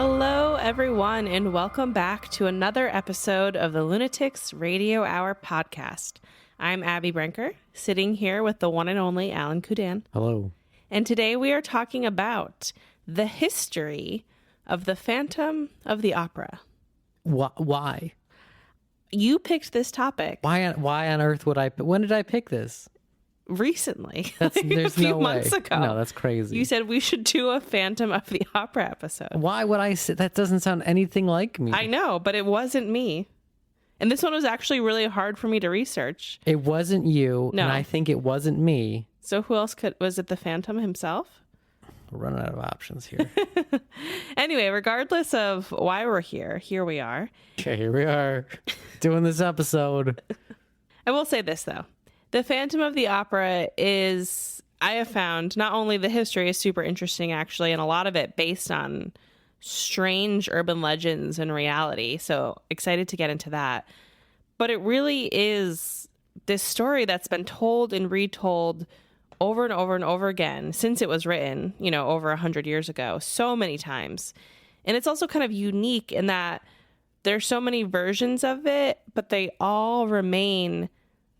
Hello, everyone, and welcome back to another episode of the Lunatics Radio Hour podcast. I'm Abby Brenker, sitting here with the one and only Alan Kudan. Hello. And today we are talking about the history of the Phantom of the Opera. Why? You picked this topic. Why on earth would I? When did I pick this? Recently, There's a few no months way. ago. No, that's crazy. You said we should do a Phantom of the Opera episode. Why would I say that? Doesn't sound anything like me. I know, but it wasn't me. And this one was actually really hard for me to research. It wasn't you, No. and I think it wasn't me. So who else was it the Phantom himself? We're running out of options here. Anyway, regardless of why we're here we are. Okay, here we are doing this episode. I will say this, though. The Phantom of the Opera is, I have found, not only the history is super interesting, actually, and a lot of it based on strange urban legends and reality. So excited to get into that. But it really is this story that's been told and retold over and over and over again since it was written, over 100 years ago, so many times. And it's also kind of unique in that there's so many versions of it, but they all remain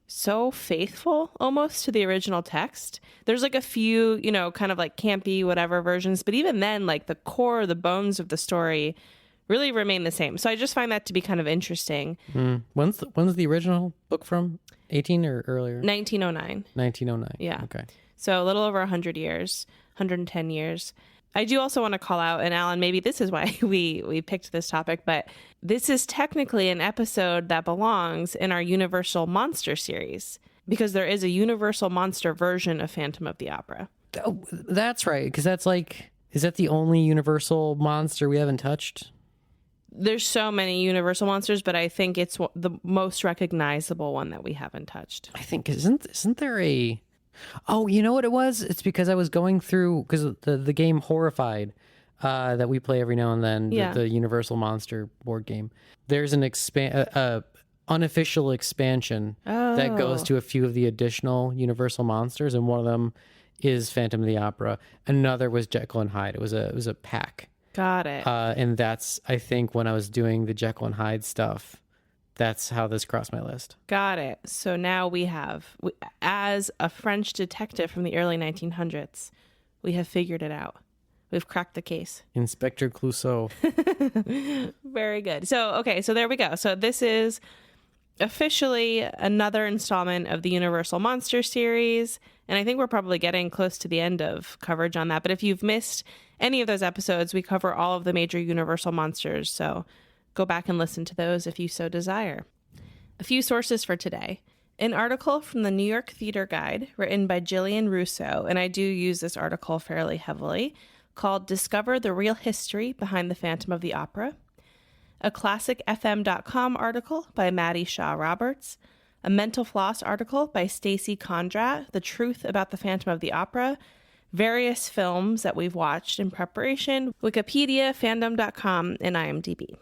so faithful almost to the original text. There's like a few, kind of like campy, whatever versions, but even then, like the core, the bones of the story really remain the same. So I just find that to be kind of interesting. When's the original book from? 18 or earlier? 1909. 1909. Yeah. Okay. So a little over 100 years, 110 years. I do also want to call out, and Alan, maybe this is why we picked this topic, but this is technically an episode that belongs in our Universal Monster series, because there is a Universal Monster version of Phantom of the Opera. Oh, that's right, because that's like, is that the only Universal monster we haven't touched? There's so many Universal monsters, but I think it's the most recognizable one that we haven't touched. I think, isn't there a... Oh, you know what it was? It's because I was going through, because the game Horrified that we play every now and then, Yeah. the Universal Monster board game. There's an unofficial expansion that goes to a few of the additional Universal monsters, and one of them is Phantom of the Opera. Another was Jekyll and Hyde. It was a pack. Got it. And that's, I think, when I was doing the Jekyll and Hyde stuff. That's how this crossed my list. Got it. So now as a French detective from the early 1900s, we have figured it out. We've cracked the case. Inspector Clouseau. Very good. So there we go. So this is officially another installment of the Universal Monster series. And I think we're probably getting close to the end of coverage on that. But if you've missed any of those episodes, we cover all of the major Universal monsters. So go back and listen to those if you so desire. A few sources for today. An article from the New York Theater Guide written by Gillian Russo, and I do use this article fairly heavily, called Discover the Real History Behind the Phantom of the Opera. A ClassicFM.com article by Maddie Shaw Roberts. A Mental Floss article by Stacy Condrat, The Truth About the Phantom of the Opera. Various films that we've watched in preparation, Wikipedia, fandom.com, and IMDb.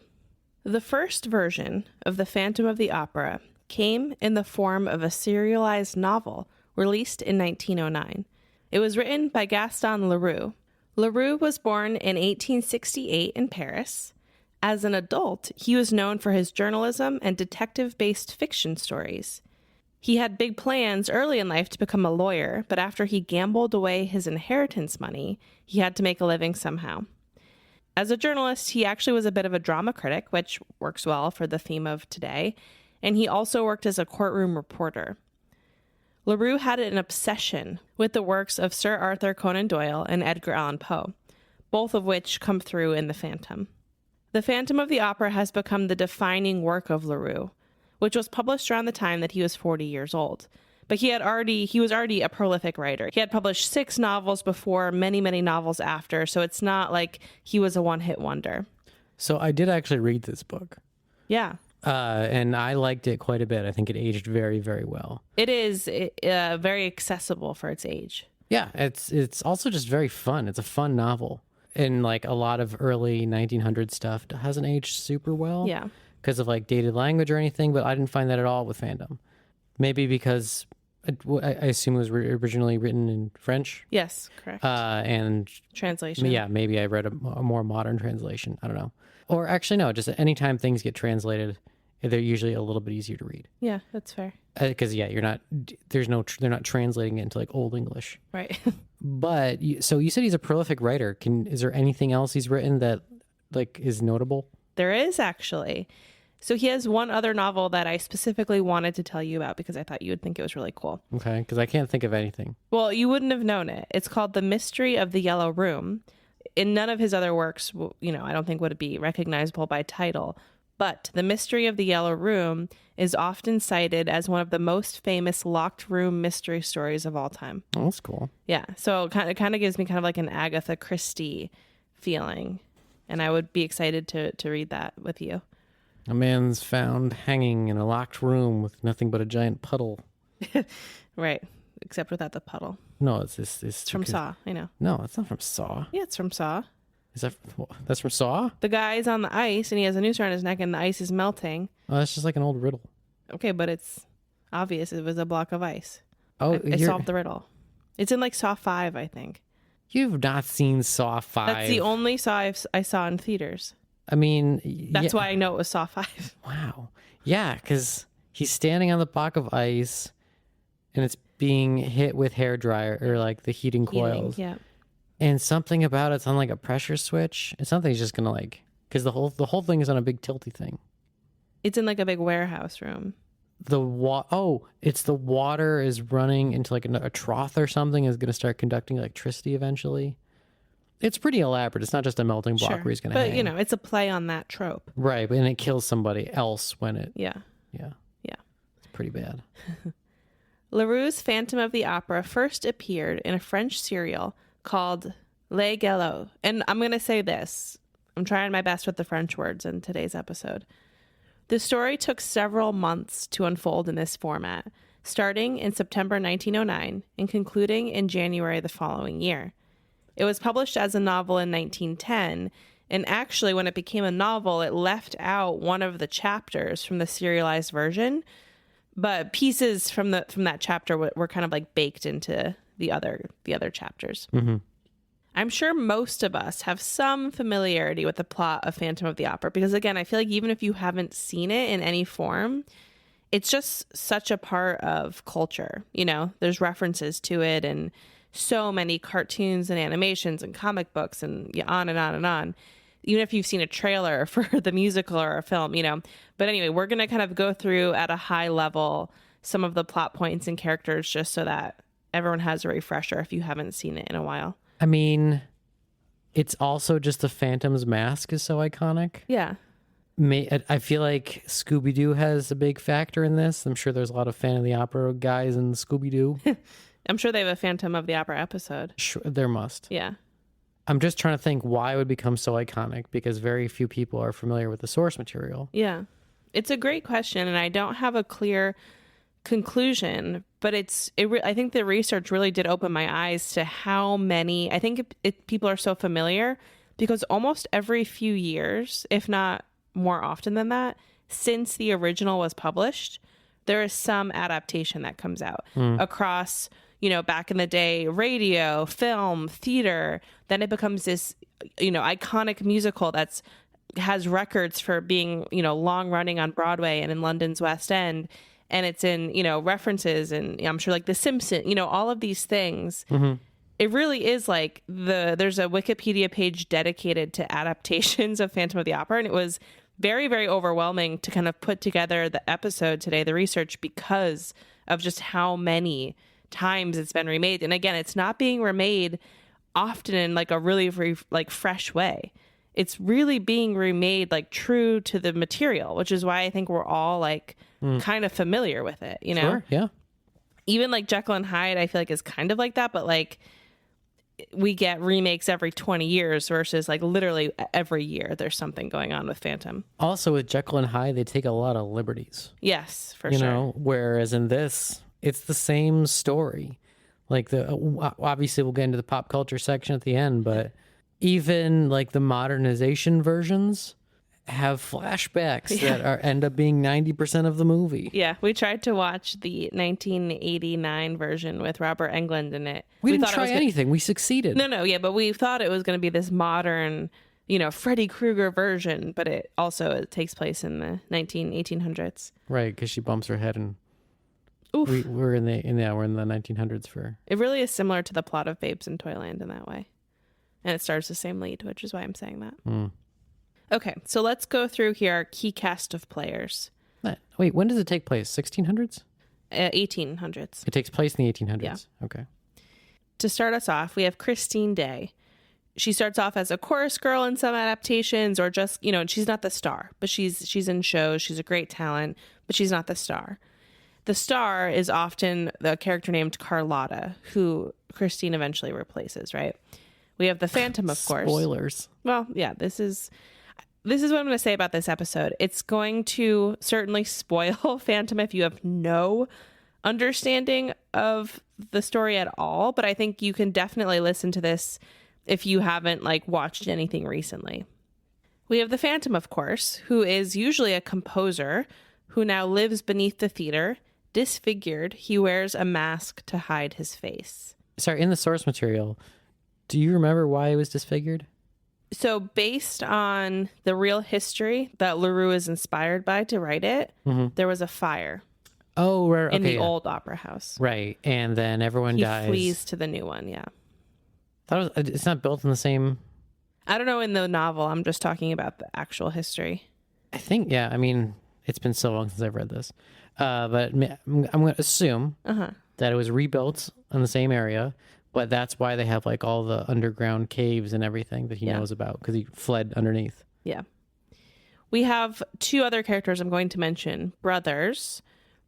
The first version of The Phantom of the Opera came in the form of a serialized novel released in 1909. It was written by Gaston Leroux. Leroux was born in 1868 in Paris. As an adult, he was known for his journalism and detective-based fiction stories. He had big plans early in life to become a lawyer, but after he gambled away his inheritance money, he had to make a living somehow. As a journalist, he actually was a bit of a drama critic, which works well for the theme of today, and he also worked as a courtroom reporter. Leroux had an obsession with the works of Sir Arthur Conan Doyle and Edgar Allan Poe, both of which come through in The Phantom. The Phantom of the Opera has become the defining work of Leroux, which was published around the time that he was 40 years old. But he was already a prolific writer. He had published 6 novels before, many, many novels after, so it's not like he was a one-hit wonder. So I did actually read this book. Yeah. And I liked it quite a bit. I think it aged very, very well. It is very accessible for its age. Yeah, it's also just very fun. It's a fun novel. And like a lot of early 1900 stuff hasn't aged super well. Yeah. Because of like dated language or anything, but I didn't find that at all with fandom. Maybe because I assume it was originally written in French. Yes, correct. And Translation. yeah, maybe I read a more modern translation. I don't know. Or actually, no, just anytime things get translated, they're usually a little bit easier to read. Yeah, that's fair. Because they're not translating it into like Old English. Right. But so you said he's a prolific writer. Is there anything else he's written that like is notable? There is actually. So he has one other novel that I specifically wanted to tell you about because I thought you would think it was really cool. Okay, because I can't think of anything. Well, you wouldn't have known it. It's called The Mystery of the Yellow Room. In none of his other works, I don't think would be recognizable by title. But The Mystery of the Yellow Room is often cited as one of the most famous locked room mystery stories of all time. Oh, that's cool. Yeah, so it kind of gives me kind of like an Agatha Christie feeling. And I would be excited to read that with you. A man's found hanging in a locked room with nothing but a giant puddle. Right, except without the puddle. No, it's from Saw, I know. No, it's not from Saw. Yeah, it's from Saw. That's from Saw? The guy's on the ice and he has a noose around his neck and the ice is melting. Oh, that's just like an old riddle. Okay, but it's obvious it was a block of ice. Oh, I solved the riddle. It's in like Saw 5, I think. You've not seen Saw 5. That's the only Saw I saw in theaters. I mean... That's why I know it was Saw 5. Wow. Yeah, because he's standing on the block of ice and it's being hit with hairdryer or like the heating coils. Yeah. And something about it's on like a pressure switch. And something's just going to like... Because the whole thing is on a big tilty thing. It's in like a big warehouse room. It's the water is running into like a trough or something is going to start conducting electricity eventually. It's pretty elaborate. It's not just a melting block where he's going to hang. But, it's a play on that trope. Right, and it kills somebody else when it... Yeah. Yeah. Yeah. It's pretty bad. Leroux's Phantom of the Opera first appeared in a French serial called Les Galop. And I'm going to say this. I'm trying my best with the French words in today's episode. The story took several months to unfold in this format, starting in September 1909 and concluding in January the following year. It was published as a novel in 1910, and actually when it became a novel, it left out one of the chapters from the serialized version, but pieces from that chapter were kind of like baked into the other chapters. Mm-hmm. I'm sure most of us have some familiarity with the plot of Phantom of the Opera because, again, I feel like even if you haven't seen it in any form, it's just such a part of culture. There's references to it and so many cartoons and animations and comic books and on and on and on, even if you've seen a trailer for the musical or a film, But anyway, we're going to kind of go through at a high level some of the plot points and characters just so that everyone has a refresher if you haven't seen it in a while. I mean, it's also just the Phantom's mask is so iconic. Yeah. I feel like Scooby-Doo has a big factor in this. I'm sure there's a lot of Phantom of the Opera guys in Scooby-Doo. I'm sure they have a Phantom of the Opera episode. Sure, there must. Yeah. I'm just trying to think why it would become so iconic because very few people are familiar with the source material. Yeah. It's a great question, and I don't have a clear conclusion, but I think the research really did open my eyes to how many, I think people are so familiar because almost every few years, if not more often than that, since the original was published, there is some adaptation that comes out across, back in the day, radio, film, theater. Then it becomes this, iconic musical has records for being, long running on Broadway and in London's West End. And it's in, references and I'm sure like The Simpsons, all of these things. Mm-hmm. It really is like there's a Wikipedia page dedicated to adaptations of Phantom of the Opera. And it was very, very overwhelming to kind of put together the episode today, the research, because of just how many times it's been remade. And again, it's not being remade often in like a really fresh way. It's really being remade like true to the material, which is why I think we're all like kind of familiar with it, Sure, yeah. Even like Jekyll and Hyde, I feel like is kind of like that, but like we get remakes every 20 years versus like literally every year there's something going on with Phantom. Also with Jekyll and Hyde, they take a lot of liberties. Yes, for sure. Whereas in this, it's the same story. Like obviously we'll get into the pop culture section at the end, but even like the modernization versions have flashbacks that end up being 90% of the movie. Yeah, we tried to watch the 1989 version with Robert Englund in it. We didn't try anything. We succeeded. No, yeah, but we thought it was going to be this modern, Freddy Krueger version, but it takes place in the 1800s. Right, because she bumps her head and Oof. we're in the 1900s for. It really is similar to the plot of Babes in Toyland in that way. And it stars the same lead, which is why I'm saying that. Okay, so let's go through here our key cast of players. Wait, when does it take place? 1600s? 1800s. It takes place in the 1800s. Yeah. Okay. To start us off, we have Christine Day. She starts off as a chorus girl in some adaptations, or just, she's not the star, but she's in shows. She's a great talent, but she's not the star. The star is often the character named Carlotta, who Christine eventually replaces, right? We have the Phantom, of course. Spoilers. Well, yeah, this is what I'm going to say about this episode. It's going to certainly spoil Phantom if you have no understanding of the story at all, but I think you can definitely listen to this if you haven't watched anything recently. We have the Phantom, of course, who is usually a composer who now lives beneath the theater. Disfigured, he wears a mask to hide his face. Sorry, in the source material, do you remember why he was disfigured? So based on the real history that LaRue is inspired by to write it, there was a fire. Oh, right. In the old opera house. Right. And then everyone dies. He flees to the new one, yeah. It's not built in the same... I don't know in the novel. I'm just talking about the actual history. I think, yeah. I mean, it's been so long since I've read this. But I'm going to assume that it was rebuilt in the same area, but that's why they have all the underground caves and everything that he knows about, because he fled underneath. Yeah. We have two other characters I'm going to mention. Brothers.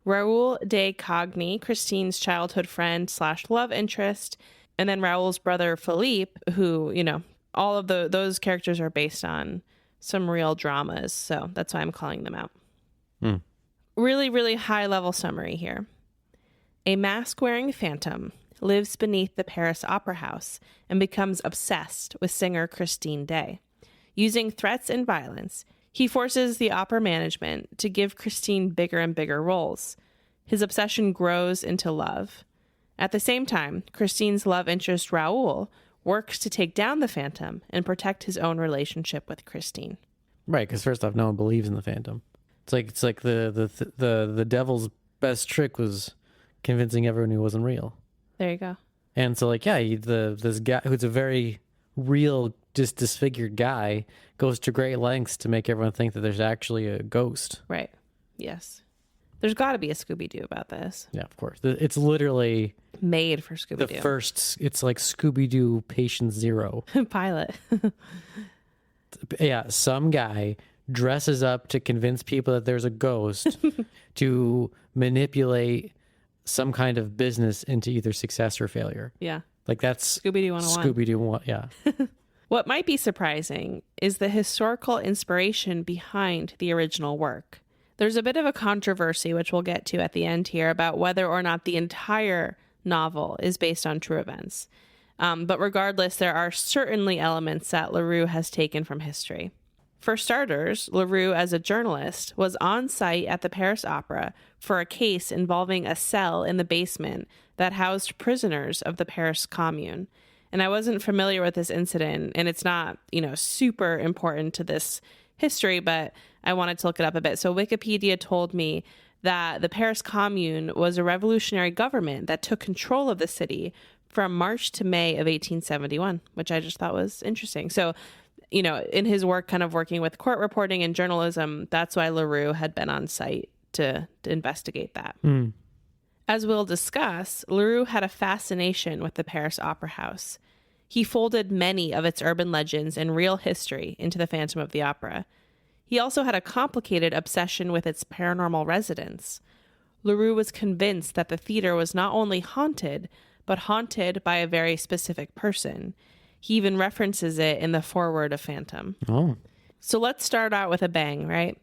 Raoul de Cogni, Christine's childhood friend / love interest, and then Raoul's brother Philippe, who, all of those characters are based on some real dramas, so that's why I'm calling them out. Really, really high level summary here. A mask-wearing phantom lives beneath the Paris Opera House and becomes obsessed with singer Christine Day. Using threats and violence, he forces the opera management to give Christine bigger and bigger roles. His obsession grows into love. At the same time, Christine's love interest Raoul works to take down the Phantom and protect his own relationship with Christine. Right, because first off, no one believes in the Phantom. It's like the devil's best trick was convincing everyone he wasn't real. There you go. And so this guy who's a very real, just disfigured guy goes to great lengths to make everyone think that there's actually a ghost. Right. Yes. There's got to be a Scooby-Doo about this. Yeah, of course. It's literally made for Scooby-Doo. The first, it's like Scooby-Doo Patient Zero. Pilot. Yeah, some guy dresses up to convince people that there's a ghost to manipulate some kind of business into either success or failure. Yeah. That's Scooby-Doo 101. Scooby-Doo, yeah. What might be surprising is the historical inspiration behind the original work. There's a bit of a controversy, which we'll get to at the end here, about whether or not the entire novel is based on true events. But regardless, there are certainly elements that LaRue has taken from history. For starters, LaRue, as a journalist, was on site at the Paris Opera for a case involving a cell in the basement that housed prisoners of the Paris Commune. And I wasn't familiar with this incident, and it's not, super important to this history, but I wanted to look it up a bit. So Wikipedia told me that the Paris Commune was a revolutionary government that took control of the city from March to May of 1871, which I just thought was interesting. So, in his work, kind of working with court reporting and journalism, that's why LaRue had been on site to investigate that. As we'll discuss, LaRue had a fascination with the Paris Opera House. He folded many of its urban legends and real history into the Phantom of the Opera. He also had a complicated obsession with its paranormal residents. LaRue was convinced that the theater was not only haunted, but haunted by a very specific person. He even references it in the foreword of Phantom. Oh. So let's start out with a bang, right?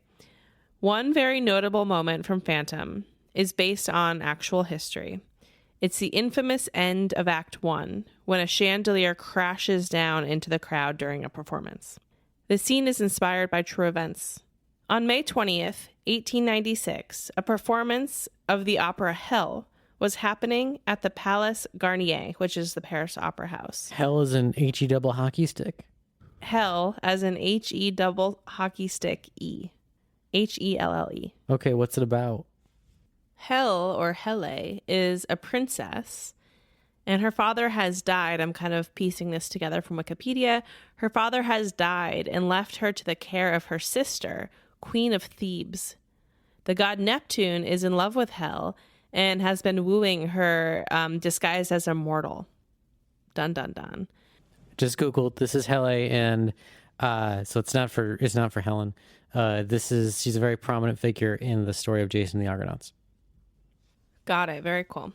One very notable moment from Phantom is based on actual history. It's the infamous end of Act 1, when a chandelier crashes down into the crowd during a performance. The scene is inspired by true events. On May 20th, 1896, a performance of the opera Hell was happening at the Palace Garnier, which is the Paris Opera House. Hell is an H-E double hockey stick? Hell as in H-E double hockey stick E. H-E-L-L-E. Okay, what's it about? Hel, or Hele, is a princess, and her father has died. I'm kind of piecing this together from Wikipedia. Her father has died and left her to the care of her sister, Queen of Thebes. The god Neptune is in love with Hel and has been wooing her disguised as a mortal. Dun, dun, dun. Just Googled, this is Hele, and so it's not for Helen. She's a very prominent figure in the story of Jason and the Argonauts. Got it. Very cool.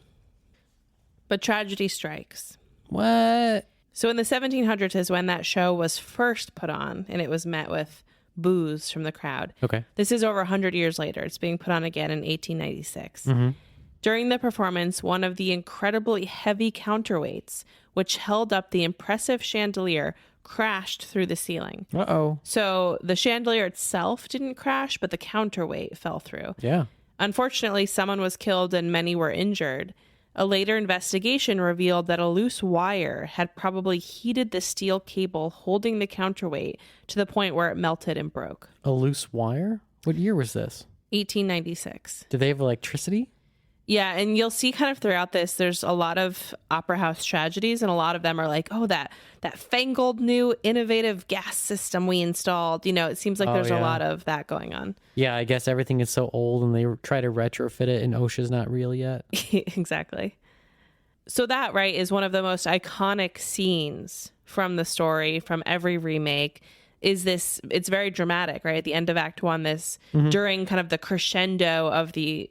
But tragedy strikes. What? So in the 1700s is when that show was first put on, and it was met with boos from the crowd. Okay. This is over 100 years later. It's being put on again in 1896. Mm-hmm. During the performance, one of the incredibly heavy counterweights, which held up the impressive chandelier, crashed through the ceiling. Uh-oh. So the chandelier itself didn't crash, but the counterweight fell through. Yeah. Unfortunately, someone was killed and many were injured. A later investigation revealed that a loose wire had probably heated the steel cable holding the counterweight to the point where it melted and broke. A loose wire? What year was this? 1896. Did they have electricity? Yeah, and you'll see kind of throughout this, there's a lot of opera house tragedies, and a lot of them are like, oh, that fangled new innovative gas system we installed. You know, it seems like there's a lot of that going on. Yeah, I guess everything is so old and they try to retrofit it and OSHA's not real yet. Exactly. So that, right, is one of the most iconic scenes from the story, from every remake. Is this, it's very dramatic, right? At the end of Act One, this, during kind of the crescendo of the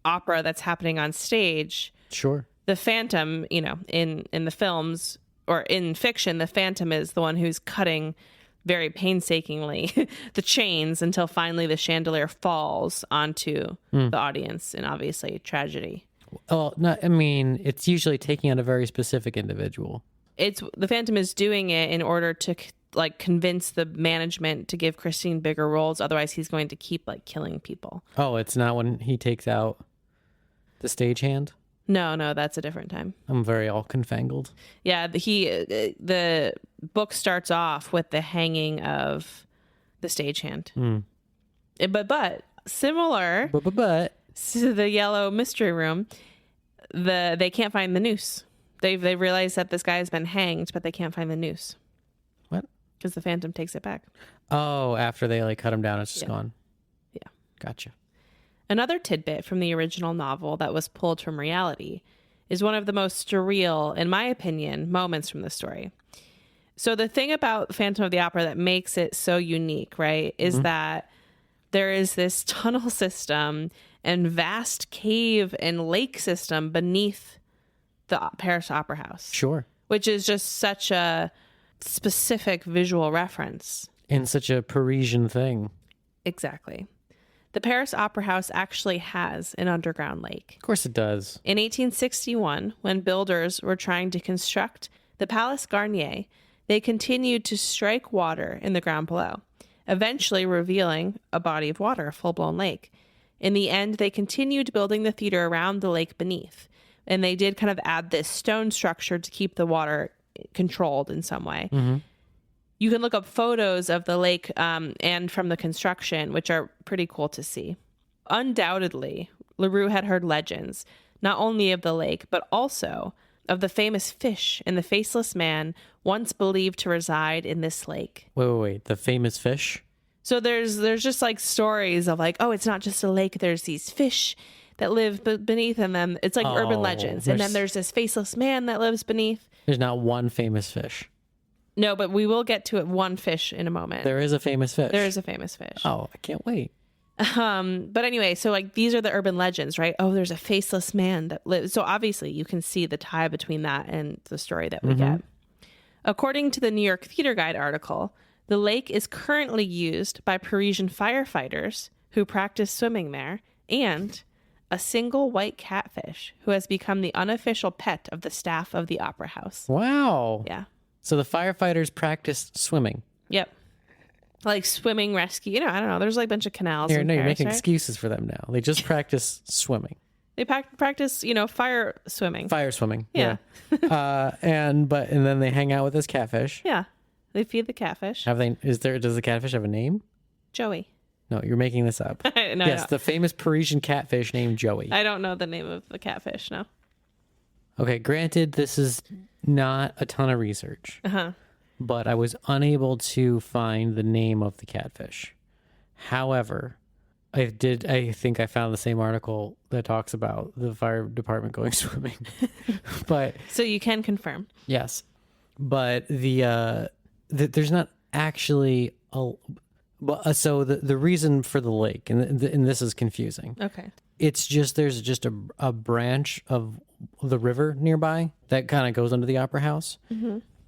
opera that's happening on stage. Sure. The Phantom, you know, in the films or in fiction, the Phantom is the one who's cutting very painstakingly the chains until finally the chandelier falls onto the audience, and obviously tragedy. Well, it's usually taking out a very specific individual. It's the Phantom is doing it in order to convince the management to give Christine bigger roles. Otherwise, he's going to keep killing people. Oh, it's not when he takes out the stagehand? No, that's a different time. I'm very all confangled. Yeah, the book starts off with the hanging of the stagehand. But similar to the Yellow Mystery Room, they can't find the noose. They've realized that this guy has been hanged, but they can't find the noose. What? Because the Phantom takes it back. Oh, after they cut him down, it's just gone. Yeah. Gotcha. Another tidbit from the original novel that was pulled from reality is one of the most surreal, in my opinion, moments from the story. So the thing about Phantom of the Opera that makes it so unique, right, is that there is this tunnel system and vast cave and lake system beneath the Paris Opera House. Sure. Which is just such a specific visual reference. And such a Parisian thing. Exactly. The Paris Opera House actually has an underground lake. Of course it does. In 1861, when builders were trying to construct the Palace Garnier, they continued to strike water in the ground below, eventually revealing a body of water, a full-blown lake. In the end, they continued building the theater around the lake beneath, and they did kind of add this stone structure to keep the water controlled in some way. You can look up photos of the lake and from the construction, which are pretty cool to see. Undoubtedly, LaRue had heard legends, not only of the lake, but also of the famous fish and the faceless man once believed to reside in this lake. Wait. The famous fish? So there's just stories of oh, it's not just a lake. There's these fish that live beneath, and then it's urban legends. And then there's this faceless man that lives beneath. There's not one famous fish. No, but we will get to it. One fish in a moment. There is a famous fish. There is a famous fish. Oh, I can't wait. But anyway, so these are the urban legends, right? Oh, there's a faceless man that lives. So obviously you can see the tie between that and the story that we get. According to the New York Theater Guide article, the lake is currently used by Parisian firefighters who practice swimming there, and a single white catfish who has become the unofficial pet of the staff of the Opera House. Wow. Yeah. So the firefighters practiced swimming. Yep. Like swimming rescue. I don't know. There's like a bunch of canals in You're Paris, making right? excuses for them now. They just practice swimming. They practice, fire swimming. Fire swimming. Yeah. And then they hang out with this catfish. Yeah. They feed the catfish. Does the catfish have a name? Joey. No, you're making this up. No, Yes, the famous Parisian catfish named Joey. I don't know the name of the catfish, no. Okay, granted, this is not a ton of research, but I was unable to find the name of the catfish. However, I think I found the same article that talks about the fire department going swimming. But So you can confirm. yes, but there's not actually so the reason for the lake, and this is confusing. Okay. It's just there's just a branch of the river nearby that kind of goes under the opera house.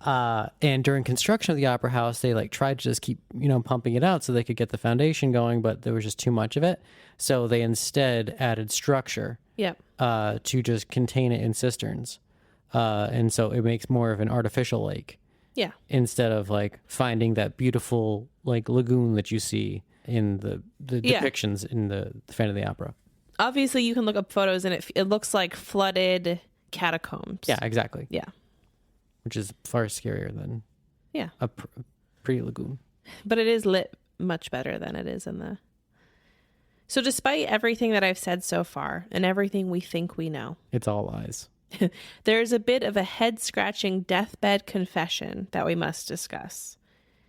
And during construction of the opera house, they tried to just keep pumping it out so they could get the foundation going, but there was just too much of it. So they instead added structure. Yep. To just contain it in cisterns, and so it makes more of an artificial lake. Yeah. Instead of finding that beautiful lagoon that you see in the depictions in the Phantom of the Opera. Obviously, you can look up photos and it looks like flooded catacombs. Yeah, exactly. Yeah. Which is far scarier than a pretty lagoon. But it is lit much better than it is in the... So despite everything that I've said so far and everything we think we know, It's all lies. there's a bit of a head-scratching deathbed confession that we must discuss.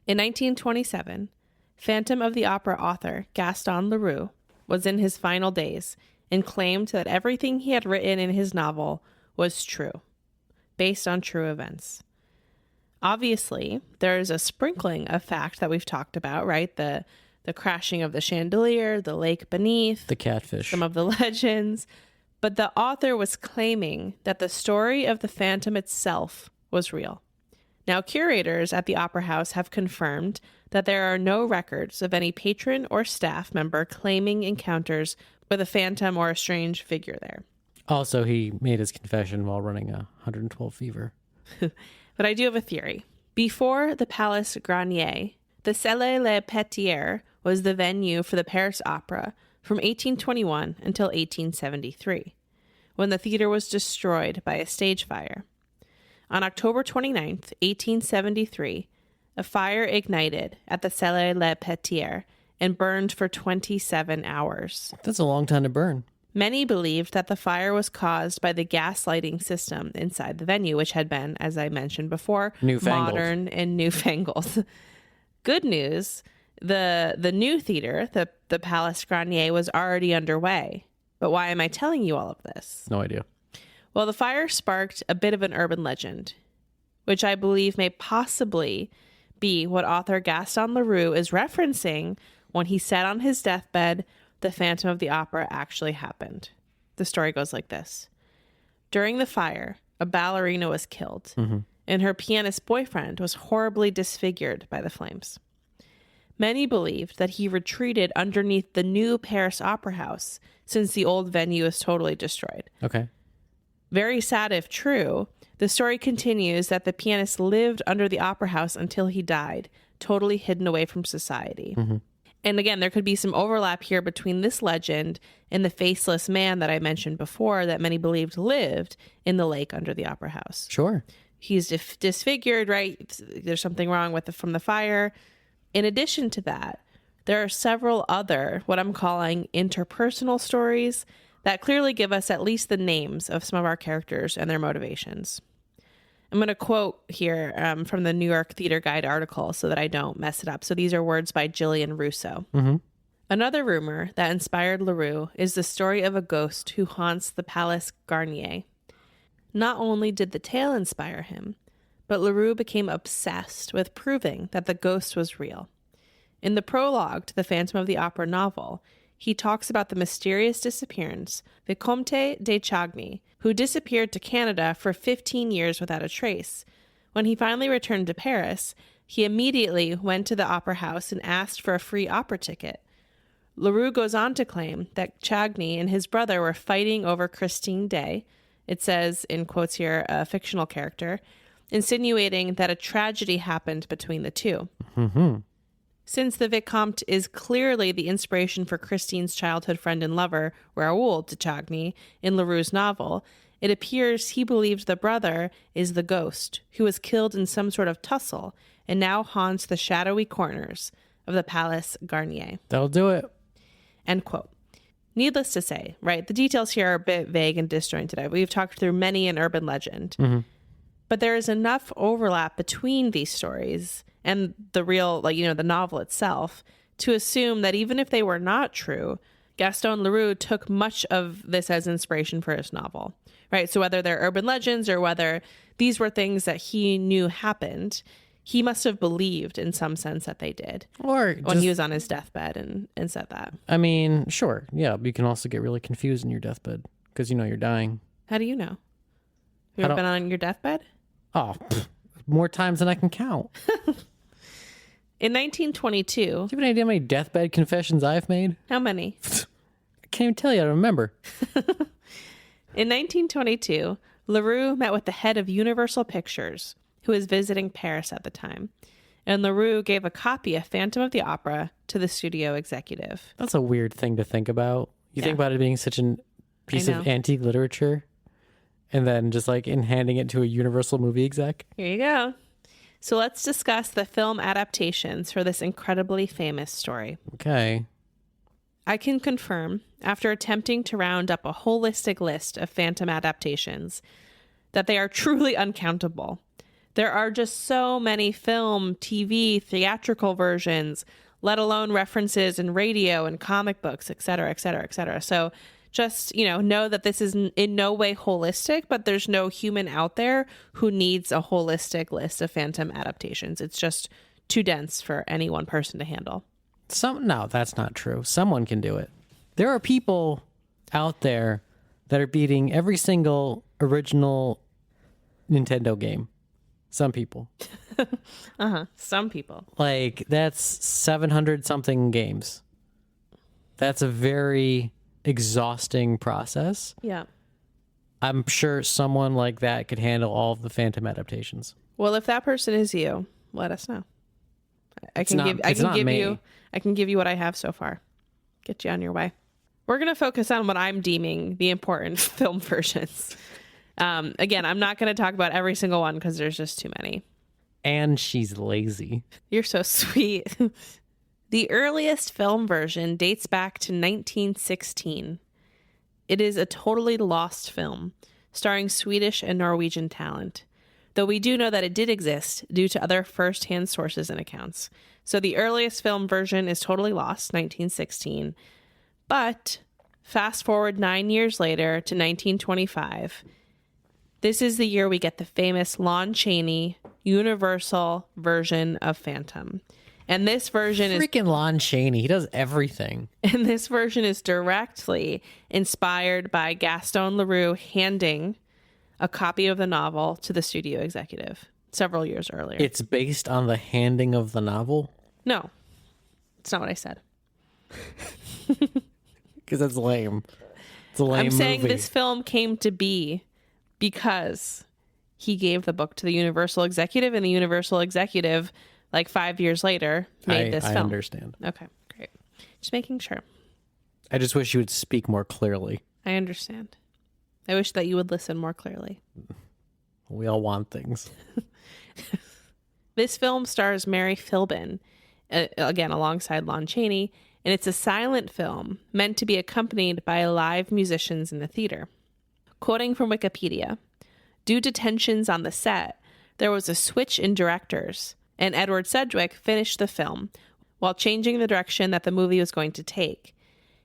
In 1927, Phantom of the Opera author Gaston Leroux was in his final days and claimed that everything he had written in his novel was true, based on true events. Obviously, there's a sprinkling of fact that we've talked about, right? The crashing of the chandelier, the lake beneath, The catfish. some of the legends. But the author was claiming that the story of the Phantom itself was real. Now, curators at the Opera House have confirmed that there are no records of any patron or staff member claiming encounters with a phantom or a strange figure there. Also, he made his confession while running a 112 fever. But I do have a theory. Before the Palace Granier, the Salle Le Petier was the venue for the Paris Opera from 1821 until 1873, when the theater was destroyed by a stage fire. On October 29th, 1873, a fire ignited at the Salle Le Petier and burned for 27 hours. That's a long time to burn. Many believed that the fire was caused by the gas lighting system inside the venue, which had been, as I mentioned before, Newfangled. modern and newfangled. Good news, the new theater, the Palace Granier, was already underway. But why am I telling you all of this? No idea. Well, the fire sparked a bit of an urban legend, which I believe may possibly be what author Gaston Leroux is referencing when he said on his deathbed, the Phantom of the Opera actually happened. The story goes like this. During the fire, a ballerina was killed, and her pianist boyfriend was horribly disfigured by the flames. Many believed that he retreated underneath the new Paris Opera House since the old venue is totally destroyed. Okay. Very sad if true, the story continues that the pianist lived under the opera house until he died, totally hidden away from society. And again, there could be some overlap here between this legend and the faceless man that I mentioned before that many believed lived in the lake under the opera house. Sure. He's disfigured, right? There's something wrong from the fire. In addition to that, there are several other, what I'm calling interpersonal stories that clearly give us at least the names of some of our characters and their motivations. I'm going to quote here from the New York Theater Guide article so that I don't mess it up. So these are words by Gillian Russo. Another rumor that inspired Leroux is the story of a ghost who haunts the Palace Garnier. Not only did the tale inspire him, but Leroux became obsessed with proving that the ghost was real. In the prologue to the Phantom of the Opera novel, he talks about the mysterious disappearance, Vicomte de Chagny, who disappeared to Canada for 15 years without a trace. When he finally returned to Paris, he immediately went to the opera house and asked for a free opera ticket. Leroux goes on to claim that Chagny and his brother were fighting over Christine Day, it says, in quotes here, a fictional character, insinuating that a tragedy happened between the two. Since the Vicomte is clearly the inspiration for Christine's childhood friend and lover, Raoul de Chagny, in Leroux's novel, it appears he believed the brother is the ghost who was killed in some sort of tussle and now haunts the shadowy corners of the Palace Garnier. That'll do it. End quote. Needless to say, right, the details here are a bit vague and disjointed. We've talked through many an urban legend. Mm-hmm. But there is enough overlap between these stories and the real, the novel itself, to assume that even if they were not true, Gaston Leroux took much of this as inspiration for his novel, right? So whether they're urban legends or whether these were things that he knew happened, he must have believed in some sense that they did. Or when he was on his deathbed and said that. I mean, sure. Yeah, but you can also get really confused in your deathbed because you're dying. How do you know? Have you ever been on your deathbed? Oh, more times than I can count. In 1922... Do you have any idea how many deathbed confessions I've made? How many? I can't even tell you. I don't remember. In 1922, Leroux met with the head of Universal Pictures, who was visiting Paris at the time, and Leroux gave a copy of Phantom of the Opera to the studio executive. That's a weird thing to think about. You think about it being such a piece of antique literature, and then just in handing it to a Universal movie exec. Here you go. So let's discuss the film adaptations for this incredibly famous story. Okay. I can confirm, after attempting to round up a holistic list of Phantom adaptations, that they are truly uncountable. There are just so many film, TV, theatrical versions, let alone references in radio and comic books, et cetera, et cetera, et cetera. So just, know that this is in no way holistic, but there's no human out there who needs a holistic list of Phantom adaptations. It's just too dense for any one person to handle. No, that's not true. Someone can do it. There are people out there that are beating every single original Nintendo game. Some people. Some people. That's 700 something games. That's a very exhausting process. Yeah. I'm sure someone like that could handle all of the Phantom adaptations. Well, if that person is you, let us know. I can give you what I have so far. Get you on your way. We're going to focus on what I'm deeming the important film versions. Again, I'm not going to talk about every single one because there's just too many. And she's lazy. You're so sweet. The earliest film version dates back to 1916. It is a totally lost film, starring Swedish and Norwegian talent, though we do know that it did exist due to other first-hand sources and accounts. So the earliest film version is totally lost, 1916. But fast forward 9 years later to 1925. This is the year we get the famous Lon Chaney Universal version of Phantom. And this version is freaking Lon Chaney. He does everything. And this version is directly inspired by Gaston Leroux handing a copy of the novel to the studio executive several years earlier. It's based on the handing of the novel? No, it's not what I said. Because that's lame. It's a lame I'm saying movie. This film came to be because he gave the book to the Universal executive, and the Universal executive, 5 years later, made this film. I understand. Okay, great. Just making sure. I just wish you would speak more clearly. I understand. I wish that you would listen more clearly. We all want things. This film stars Mary Philbin, again, alongside Lon Chaney, and it's a silent film meant to be accompanied by live musicians in the theater. Quoting from Wikipedia, due to tensions on the set, there was a switch in directors, and Edward Sedgwick finished the film while changing the direction that the movie was going to take.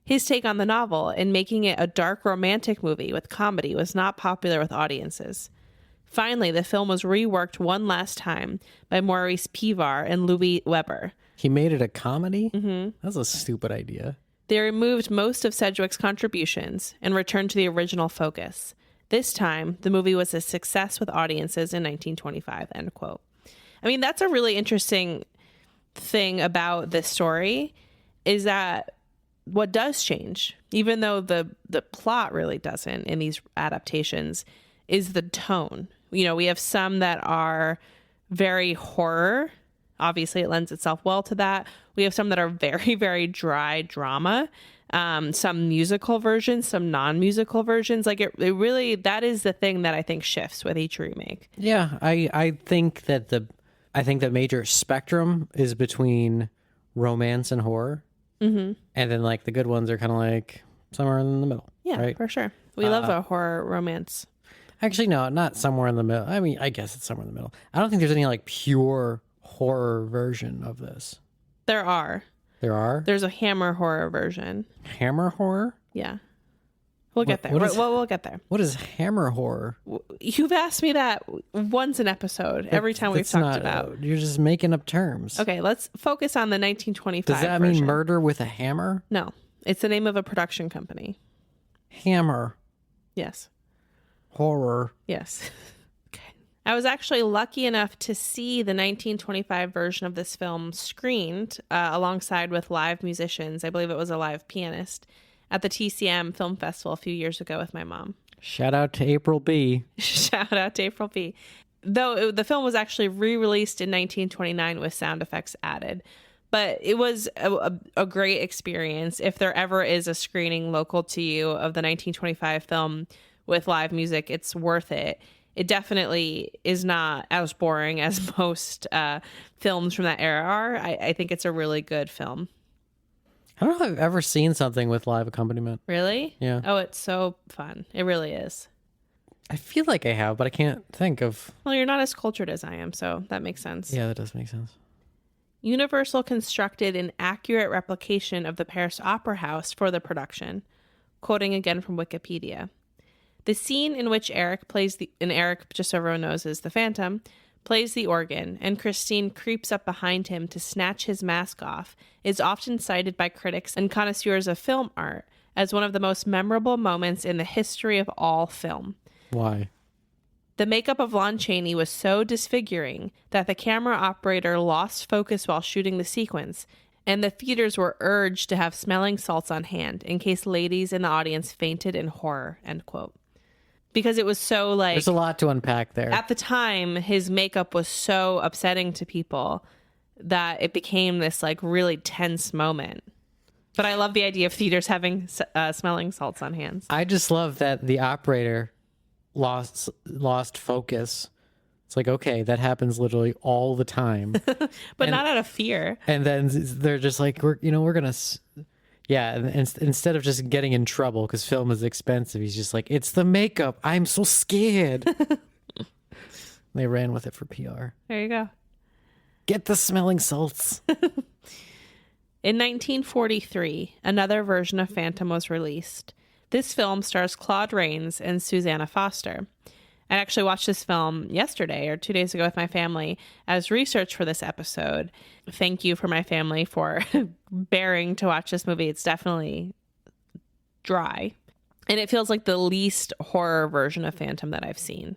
His take on the novel and making it a dark romantic movie with comedy was not popular with audiences. Finally, the film was reworked one last time by Maurice Pivar and Louis Weber. He made it a comedy? Mm-hmm. That's a stupid idea. They removed most of Sedgwick's contributions and returned to the original focus. This time, the movie was a success with audiences in 1925, end quote. I mean, that's a really interesting thing about this story, is that what does change, even though the plot really doesn't in these adaptations, is the tone. We have some that are very horror, Obviously, it lends itself well to that. We have some that are very, very dry drama, some musical versions, some non-musical versions. Like it really, that is the thing that I think shifts with each remake. Yeah, I think that the major spectrum is between romance and horror, and then like the good ones are kind of like somewhere in the middle. Yeah, right? for sure. We love a horror romance. Actually, no, not somewhere in the middle. I mean, I guess it's somewhere in the middle. I don't think there's any like pure horror version of this. There are. There are? There's a Hammer horror version. Hammer horror? Yeah. We'll get there. We'll get there. What is hammer horror? You've asked me that once an episode, every time we've talked about. You're just making up terms. Okay, let's focus on the 1925 Does that version. mean murder with a hammer? No. It's the name of a production company. Hammer. Yes. Horror. Yes. Okay. I was actually lucky enough to see the 1925 version of this film screened alongside with live musicians. I believe it was a live pianist at the TCM Film Festival a few years ago with my mom. Shout out to April B. Shout out to April B. Though the film was actually re-released in 1929 with sound effects added. But it was a great experience. If there ever is a screening local to you of the 1925 film with live music, it's worth it. It definitely is not as boring as most films from that era are. I think it's a really good film. I don't know if I've ever seen something with live accompaniment. Really? Yeah. Oh, it's so fun. It really is. I feel like I have, but I can't think of... Well, you're not as cultured as I am, so that makes sense. Yeah, that does make sense. Universal constructed an accurate replication of the Paris Opera House for the production, quoting again from Wikipedia. The scene in which Eric, just so everyone knows, is the Phantom, plays the organ, and Christine creeps up behind him to snatch his mask off, is often cited by critics and connoisseurs of film art as one of the most memorable moments in the history of all film. Why? The makeup of Lon Chaney was so disfiguring that the camera operator lost focus while shooting the sequence, and the theaters were urged to have smelling salts on hand in case ladies in the audience fainted in horror, end quote. Because it was so like... There's a lot to unpack there. At the time, his makeup was so upsetting to people that it became this like really tense moment. But I love the idea of theaters having smelling salts on hands. I just love that the operator lost focus. It's like, okay, that happens literally all the time. But not out of fear. And then they're just like, we're going to... Yeah, and instead of just getting in trouble because film is expensive, he's just like, it's the makeup. I'm so scared. They ran with it for PR. There you go. Get the smelling salts. In 1943, another version of Phantom was released. This film stars Claude Rains and Susanna Foster. I actually watched this film yesterday or 2 days ago with my family as research for this episode. Thank you for my family for bearing to watch this movie. It's definitely dry. And it feels like the least horror version of Phantom that I've seen.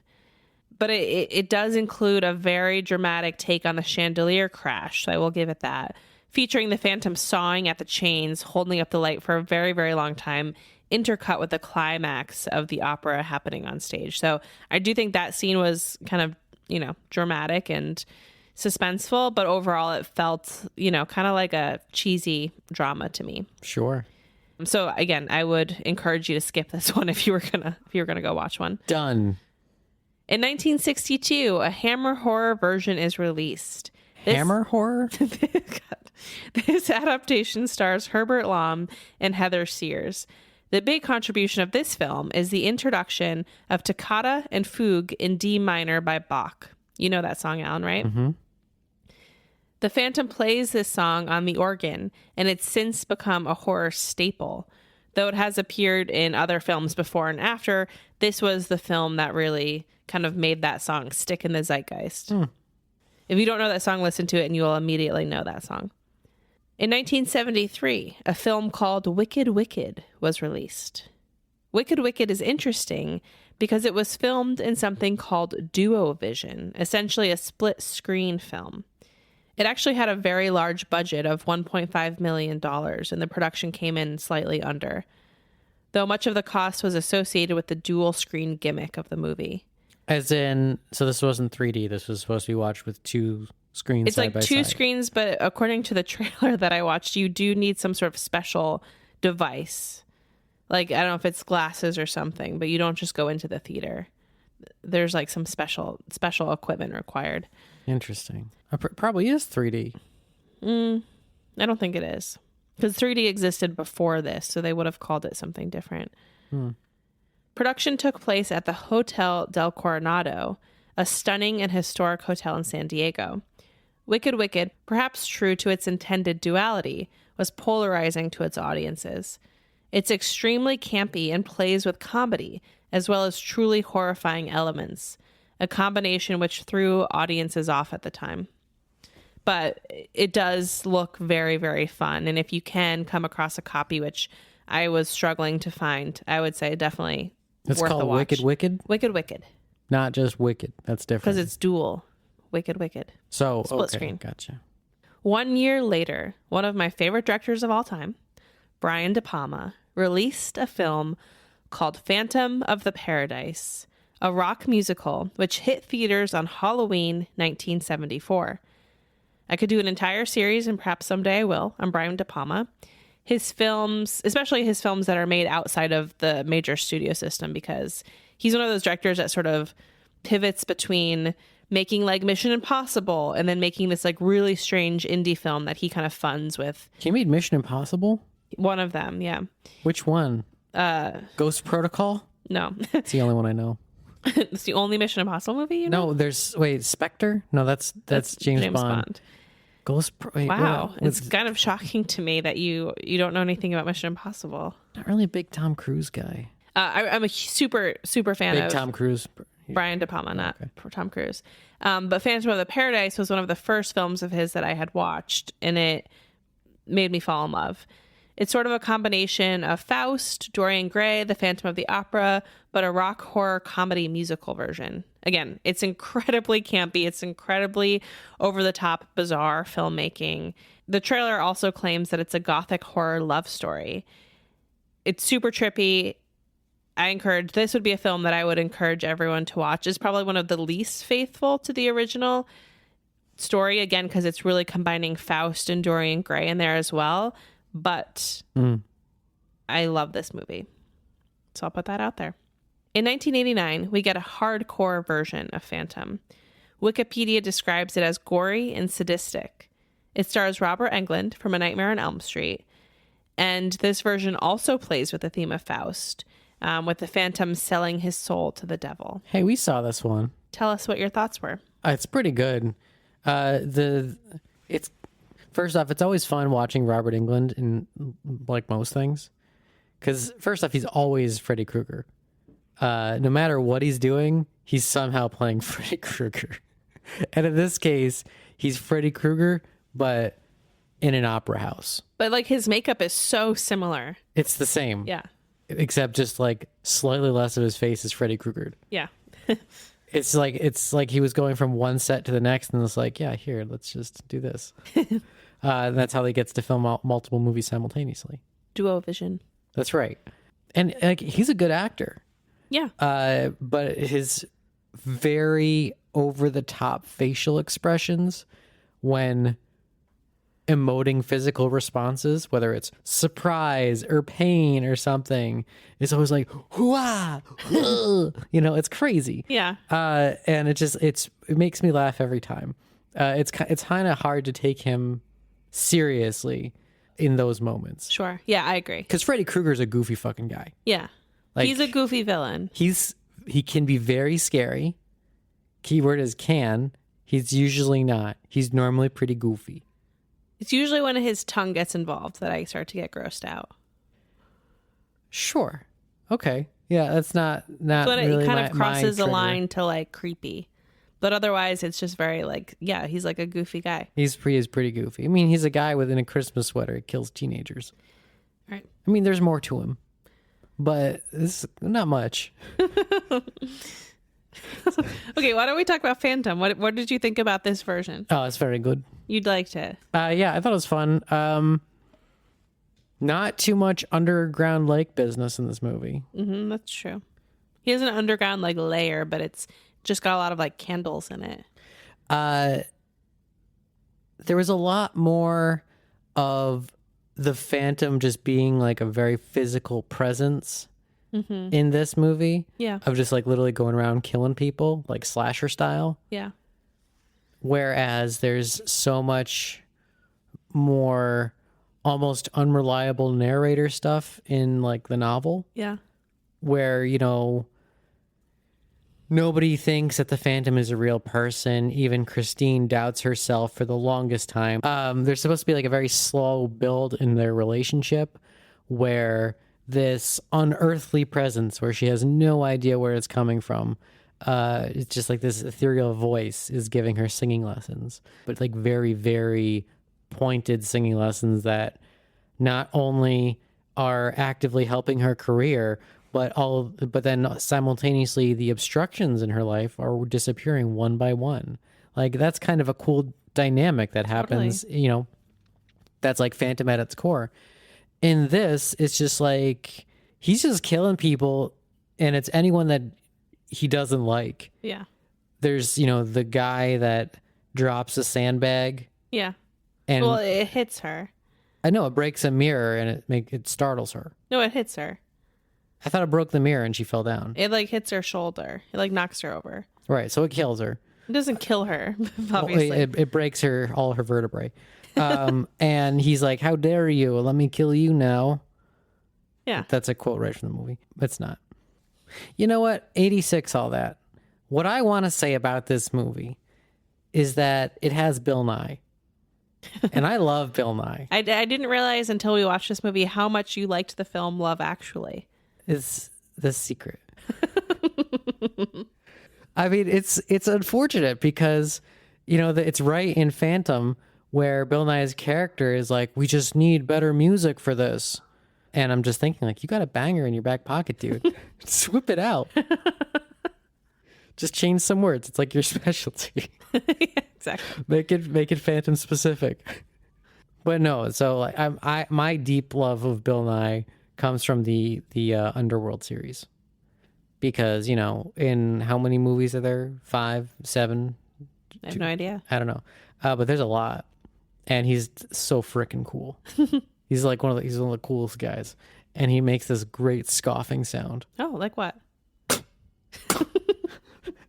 But it does include a very dramatic take on the chandelier crash, so I will give it that. Featuring the Phantom sawing at the chains, holding up the light for a very, very long time, intercut with the climax of the opera happening on stage. So I do think that scene was kind of, dramatic and suspenseful, but overall it felt, kind of like a cheesy drama to me. Sure. So again, I would encourage you to skip this one if you were gonna go watch one. Done. In 1962, a Hammer horror version is released. Hammer horror? This adaptation stars Herbert Lom and Heather Sears. The big contribution of this film is the introduction of Toccata and Fugue in D minor by Bach. You know that song, Alan, right? Mm-hmm. The Phantom plays this song on the organ, and it's since become a horror staple. Though it has appeared in other films before and after, this was the film that really kind of made that song stick in the zeitgeist. If you don't know that song, listen to it and you will immediately know that song. In 1973, a film called Wicked Wicked was released. Wicked Wicked is interesting because it was filmed in something called Duovision, essentially a split-screen film. It actually had a very large budget of $1.5 million, and the production came in slightly under, though much of the cost was associated with the dual-screen gimmick of the movie. As in, so this wasn't 3D. This was supposed to be watched with two screens. It's like two screens, but according to the trailer that I watched, you do need some sort of special device. Like, I don't know if it's glasses or something, but you don't just go into the theater. There's like some special equipment required. Interesting. It probably is 3D. I don't think it is. Because 3D existed before this, so they would have called it something different. Production took place at the Hotel del Coronado, a stunning and historic hotel in San Diego. Wicked Wicked, perhaps true to its intended duality, was polarizing to its audiences. It's extremely campy and plays with comedy, as well as truly horrifying elements, a combination which threw audiences off at the time. But it does look very, very fun. And if you can come across a copy, which I was struggling to find, I would say definitely it's worth called a watch. Wicked Wicked? Wicked Wicked. Not just Wicked. That's different. Because it's dual. Wicked Wicked. So, split okay, screen. Gotcha. 1 year later, one of my favorite directors of all time, Brian De Palma, released a film called Phantom of the Paradise, a rock musical which hit theaters on Halloween 1974. I could do an entire series, and perhaps someday I will, on Brian De Palma. His films, especially his films that are made outside of the major studio system, because he's one of those directors that sort of pivots between making like Mission Impossible and then making this like really strange indie film that he kind of funds with. He made Mission Impossible? One of them, yeah. Which one? Ghost Protocol? No. It's the only one I know. It's the only Mission Impossible movie you know? No, there's Spectre? No, that's James Bond. Wow. It's kind of shocking to me that you don't know anything about Mission Impossible. Not really a big Tom Cruise guy. I'm a super fan of Tom Cruise. Brian De Palma, not Tom Cruise. But Phantom of the Paradise was one of the first films of his that I had watched, and it made me fall in love. It's sort of a combination of Faust, Dorian Gray, The Phantom of the Opera, but a rock horror comedy musical version. Again, it's incredibly campy. It's incredibly over-the-top, bizarre filmmaking. The trailer also claims that it's a gothic horror love story. It's super trippy. This would be a film that I would encourage everyone to watch. It's probably one of the least faithful to the original story, again, because it's really combining Faust and Dorian Gray in there as well. But I love this movie. So I'll put that out there. In 1989, we get a hardcore version of Phantom. Wikipedia describes it as gory and sadistic. It stars Robert Englund from A Nightmare on Elm Street. And this version also plays with the theme of Faust, with the Phantom selling his soul to the devil. Hey, we saw this one. Tell us what your thoughts were. It's pretty good. First off, it's always fun watching Robert Englund in like most things, because first off, he's always Freddy Krueger. No matter what he's doing, he's somehow playing Freddy Krueger. And in this case, he's Freddy Krueger, but in an opera house. But like his makeup is so similar. It's the same. Yeah. Except just like slightly less of his face is Freddy Krueger. Yeah. It's like he was going from one set to the next, and it's like, yeah, here, let's just do this. And that's how he gets to film multiple movies simultaneously. Duo vision. That's right. And like he's a good actor. Yeah. But his very over the top facial expressions when emoting physical responses, whether it's surprise or pain or something, it's always like hoo-ah, it's crazy. Yeah. And it makes me laugh every time. It's kind of hard to take him seriously in those moments. Sure. Yeah, I agree. Because Freddy Krueger's a goofy fucking guy. Yeah. Like, he's a goofy villain. He can be very scary. Keyword is can. He's usually not. He's normally pretty goofy. It's usually when his tongue gets involved that I start to get grossed out. Sure. Okay. Yeah, that's not but really it kind of crosses a trigger. line to like creepy. But otherwise, it's just very like, yeah, he's like a goofy guy. He is pretty goofy. I mean, he's a guy within a Christmas sweater. He kills teenagers. Right. I mean, there's more to him, but it's not much. Okay, why don't we talk about Phantom? What did you think about this version? Oh, it's very good. You'd liked it. Yeah, I thought it was fun. Not too much underground lake business in this movie. Mm-hmm, that's true. He has an underground like layer, but it's just got a lot of like candles in it. there was a lot more of the Phantom just being like a very physical presence in this movie. Yeah. Of just like literally going around killing people, like slasher style. Yeah. Whereas there's so much more almost unreliable narrator stuff in like the novel. Yeah. Where, you know, nobody thinks that the Phantom is a real person. Even Christine doubts herself for the longest time. There's supposed to be like a very slow build in their relationship where this unearthly presence where she has no idea where it's coming from. It's just like this ethereal voice is giving her singing lessons, but like very, very pointed singing lessons that not only are actively helping her career, but then simultaneously the obstructions in her life are disappearing one by one. Like that's kind of a cool dynamic that happens, Totally. you know, that's like Phantom at its core. In this, it's just like he's just killing people and it's anyone that he doesn't like. Yeah. There's, you know, the guy that drops a sandbag. Yeah. And Well, it hits her. I know it breaks a mirror and it startles her. No, it hits her. I thought it broke the mirror and she fell down. It like hits her shoulder. It like knocks her over. Right, so it kills her. It doesn't kill her, Well, obviously. it breaks all her vertebrae. And he's like, "How dare you? Let me kill you now." Yeah. That's a quote right from the movie. It's not. You know what? 86, all that. What I want to say about this movie is that it has Bill Nye. And I love Bill Nye. I didn't realize until we watched this movie how much you liked the film Love Actually. It's the secret. I mean, it's unfortunate because, you know, it's right in Phantom where Bill Nye's character is like, "We just need better music for this." And I'm just thinking, like, you got a banger in your back pocket, dude. Just whip it out. Just change some words. It's like your specialty. Yeah, exactly. Make it Phantom specific. But no, so like my deep love of Bill Nye comes from the Underworld series. Because, you know, in how many movies are there? 5, 7? I have no idea. I don't know. But there's a lot. And he's so freaking cool. He's like he's one of the coolest guys. And he makes this great scoffing sound. Oh, like what?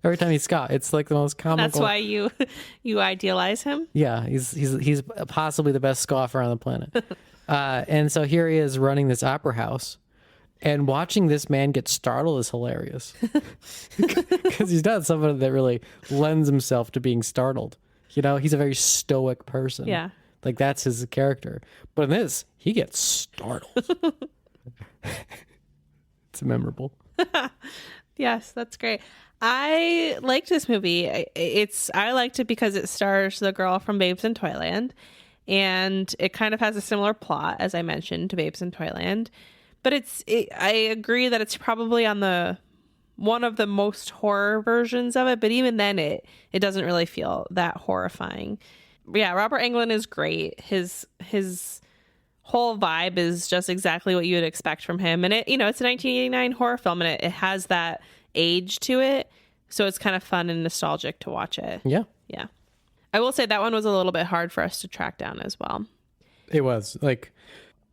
Every time he scoffs, it's like the most comical. That's why you idealize him? Yeah, he's possibly the best scoffer on the planet. And so here he is running this opera house. And watching this man get startled is hilarious. Because he's not someone that really lends himself to being startled. You know, he's a very stoic person. Yeah. Like, that's his character. But in this, he gets startled. It's memorable. Yes, that's great. I liked this movie. I liked it because it stars the girl from Babes in Toyland. And it kind of has a similar plot, as I mentioned, to Babes in Toyland. But I agree that it's probably on one of the most horror versions of it. But even then, it doesn't really feel that horrifying. Yeah, Robert Englund is great. His whole vibe is just exactly what you would expect from him. And it's a 1989 horror film, and it has that age to it. So it's kind of fun and nostalgic to watch it. Yeah. Yeah. I will say that one was a little bit hard for us to track down as well. It was. Like,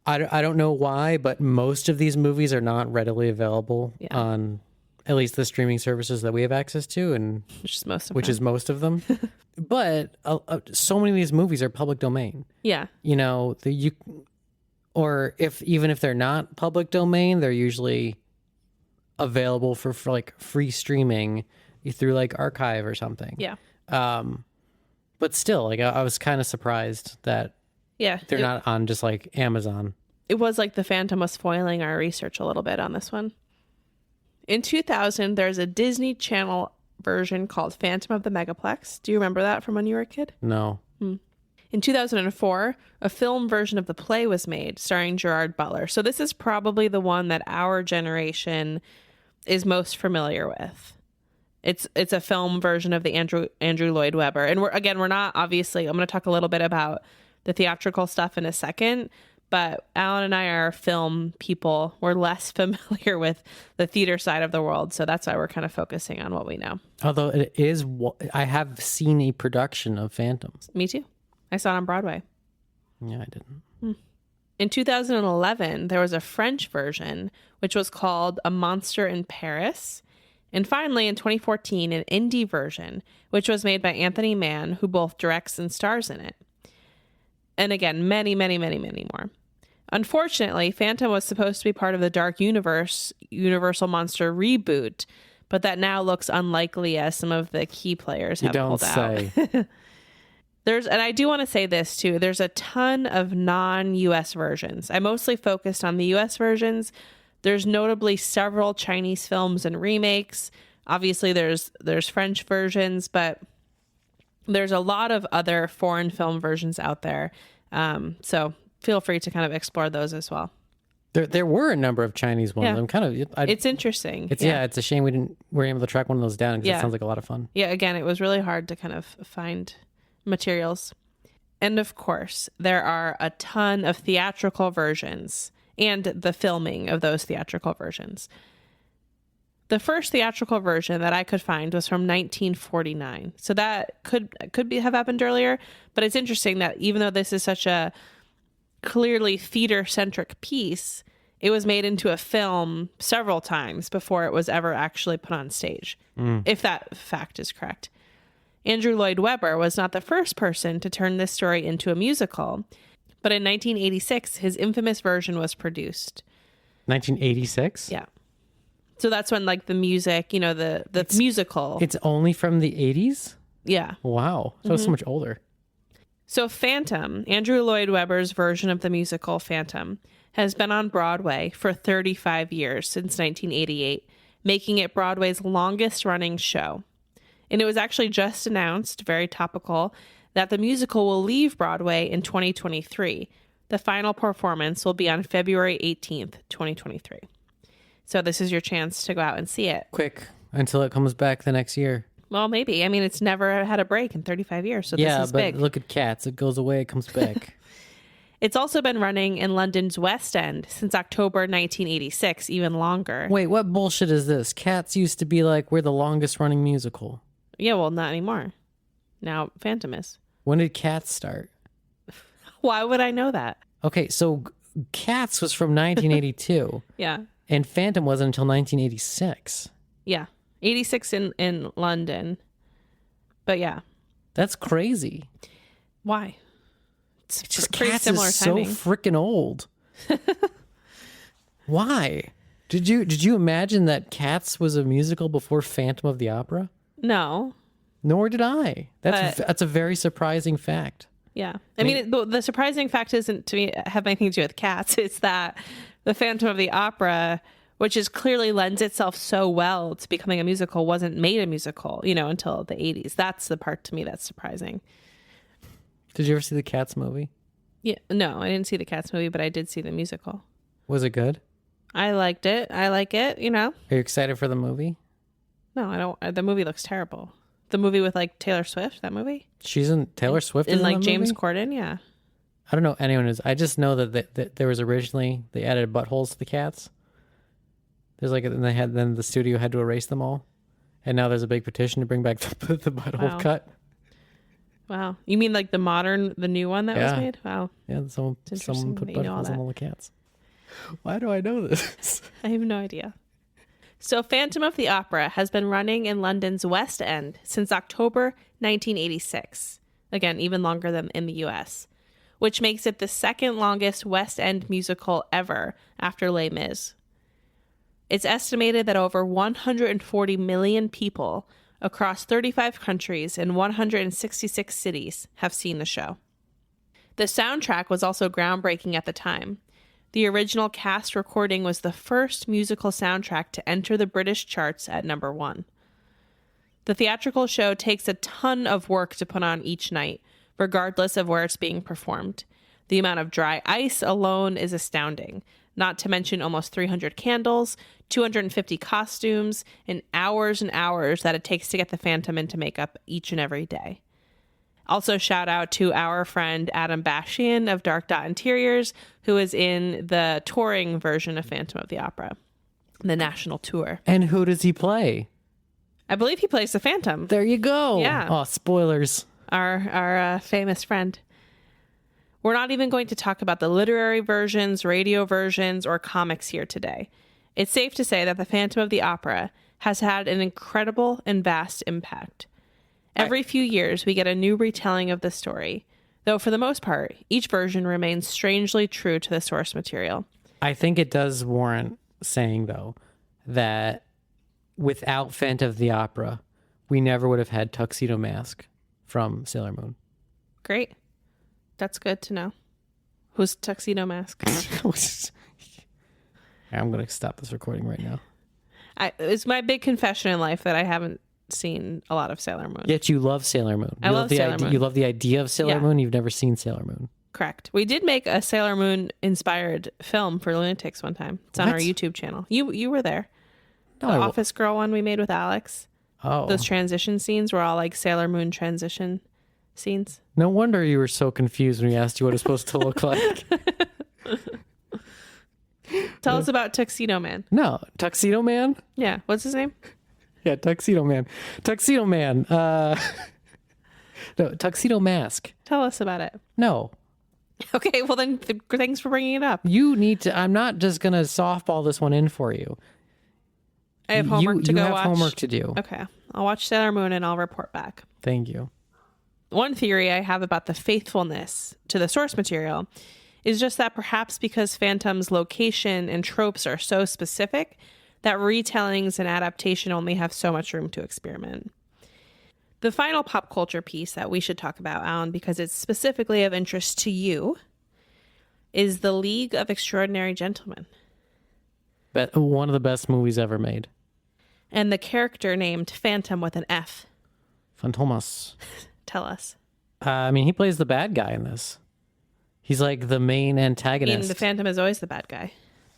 I don't know why, but most of these movies are not readily available on at least the streaming services that we have access to, and Which is most of them. But so many of these movies are public domain. Yeah. You know, or even if they're not public domain, they're usually available for like free streaming through like Archive or something. Yeah. But still, like I was kind of surprised that they're not on just like Amazon. It was like the Phantom was foiling our research a little bit on this one. In 2000, there's a Disney Channel version called Phantom of the Megaplex. Do you remember that from when you were a kid? No. In 2004, a film version of the play was made starring Gerard Butler. So this is probably the one that our generation is most familiar with. It's a film version of the Andrew Lloyd Webber. And we're not, obviously, I'm going to talk a little bit about the theatrical stuff in a second, but Alan and I are film people. We're less familiar with the theater side of the world, so that's why we're kind of focusing on what we know. Although I have seen a production of Phantoms. Me too. I saw it on Broadway. Yeah, I didn't. In 2011, there was a French version, which was called A Monster in Paris. And finally, in 2014, an indie version, which was made by Anthony Mann, who both directs and stars in it. And again, many, many, many, many more. Unfortunately, Phantom was supposed to be part of the Dark Universe Universal Monster reboot, but that now looks unlikely as some of the key players have pulled out. And I do want to say this too. There's a ton of non-US versions. I mostly focused on the US versions. There's notably several Chinese films and remakes. Obviously there's French versions, but there's a lot of other foreign film versions out there. So feel free to kind of explore those as well. There were a number of Chinese ones. Yeah. It's interesting. It's a shame we weren't able to track one of those down because it sounds like a lot of fun. Yeah, again, it was really hard to kind of find materials. And of course, there are a ton of theatrical versions and the filming of those theatrical versions. The first theatrical version that I could find was from 1949. So that could have happened earlier, but it's interesting that even though this is such a clearly theater-centric piece, it was made into a film several times before it was ever actually put on stage, if that fact is correct. Andrew Lloyd Webber was not the first person to turn this story into a musical, but in 1986, his infamous version was produced. 1986? Yeah. So that's when, like, the music, the musical. It's only from the 80s? Yeah. Wow. So it's so much older. So Phantom, Andrew Lloyd Webber's version of the musical Phantom, has been on Broadway for 35 years since 1988, making it Broadway's longest running show. And it was actually just announced, very topical, that the musical will leave Broadway in 2023. The final performance will be on February 18th, 2023. So this is your chance to go out and see it. Quick, until it comes back the next year. Well, maybe. I mean, it's never had a break in 35 years, so this is big. Yeah, but look at Cats. It goes away, it comes back. It's also been running in London's West End since October 1986, even longer. Wait, what bullshit is this? Cats used to be like, we're the longest running musical. Yeah, well, not anymore. Now Phantom is. When did Cats start? Why would I know that? Okay, so Cats was from 1982. Yeah. And Phantom wasn't until 1986. Yeah. 86 in London. But yeah. That's crazy. Why? It's just Cats is timing. So freaking old. Why? Did you imagine that Cats was a musical before Phantom of the Opera? No. Nor did I. That's a very surprising fact. Yeah. I mean the surprising fact isn't to me have anything to do with Cats. It's that the Phantom of the Opera, which is clearly lends itself so well to becoming a musical, wasn't made a musical, until the 80s. That's the part to me that's surprising. Did you ever see the Cats movie? Yeah. No, I didn't see the Cats movie, but I did see the musical. Was it good? I liked it. I like it, Are you excited for the movie? No, I don't. The movie looks terrible. The movie with like Taylor Swift, that movie? She's in Taylor Swift in is like in James movie? Corden, yeah. I don't know anyone is. I just know that there was originally they added buttholes to the cats. There's like and then the studio had to erase them all, and now there's a big petition to bring back the butthole cut. Wow, you mean like the new one that was made? Wow. Yeah, someone put buttholes on all the cats. Why do I know this? I have no idea. So Phantom of the Opera has been running in London's West End since October 1986. Again, even longer than in the US, which makes it the second longest West End musical ever after Les Mis. It's estimated that over 140 million people across 35 countries and 166 cities have seen the show. The soundtrack was also groundbreaking at the time. The original cast recording was the first musical soundtrack to enter the British charts at number 1. The theatrical show takes a ton of work to put on each night, regardless of where it's being performed. The amount of dry ice alone is astounding, not to mention almost 300 candles, 250 costumes, and hours that it takes to get the Phantom into makeup each and every day. Also, shout out to our friend Adam Bashian of Dark Dot Interiors, who is in the touring version of Phantom of the Opera, the national tour. And who does he play? I believe he plays the Phantom. There you go. Yeah. Oh, spoilers. Our famous friend. We're not even going to talk about the literary versions, radio versions, or comics here today. It's safe to say that The Phantom of the Opera has had an incredible and vast impact. Every few years, we get a new retelling of the story, though for the most part, each version remains strangely true to the source material. I think it does warrant saying, though, that without Phantom of the Opera, we never would have had Tuxedo Mask from Sailor Moon. Great. That's good to know. Who's Tuxedo Mask? I'm going to stop this recording right now. It's my big confession in life that I haven't seen a lot of Sailor Moon. Yet you love Sailor Moon. I love Sailor Moon. You love the idea of Sailor Moon. You've never seen Sailor Moon. Correct. We did make a Sailor Moon inspired film for Lunatics one time. It's on our YouTube channel. You were there. The Office Girl one we made with Alex. Oh. Those transition scenes were all like Sailor Moon transition scenes. No wonder you were so confused when we asked you what it's supposed to look like. Tell us about Tuxedo Man. No, Tuxedo Man? Yeah. What's his name? Yeah, Tuxedo Man. Tuxedo Man. No, Tuxedo Mask. Tell us about it. No. Okay, well then thanks for bringing it up. You need to, I'm not just going to softball this one in for you. I have homework to go watch. You have homework to do. Okay. I'll watch Sailor Moon and I'll report back. Thank you. One theory I have about the faithfulness to the source material is just that perhaps because Phantom's location and tropes are so specific that retellings and adaptation only have so much room to experiment. The final pop culture piece that we should talk about, Alan, because it's specifically of interest to you, is The League of Extraordinary Gentlemen. One of the best movies ever made. And the character named Phantom with an F. Fantomas. Tell us. He plays the bad guy in this. He's like the main antagonist. The Phantom is always the bad guy.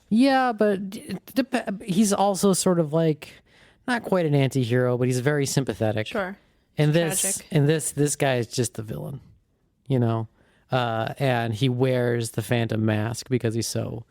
Yeah, but he's also sort of like, not quite an anti-hero, but he's very sympathetic. Sure. And this guy is just the villain, you know? And he wears the Phantom mask because he's so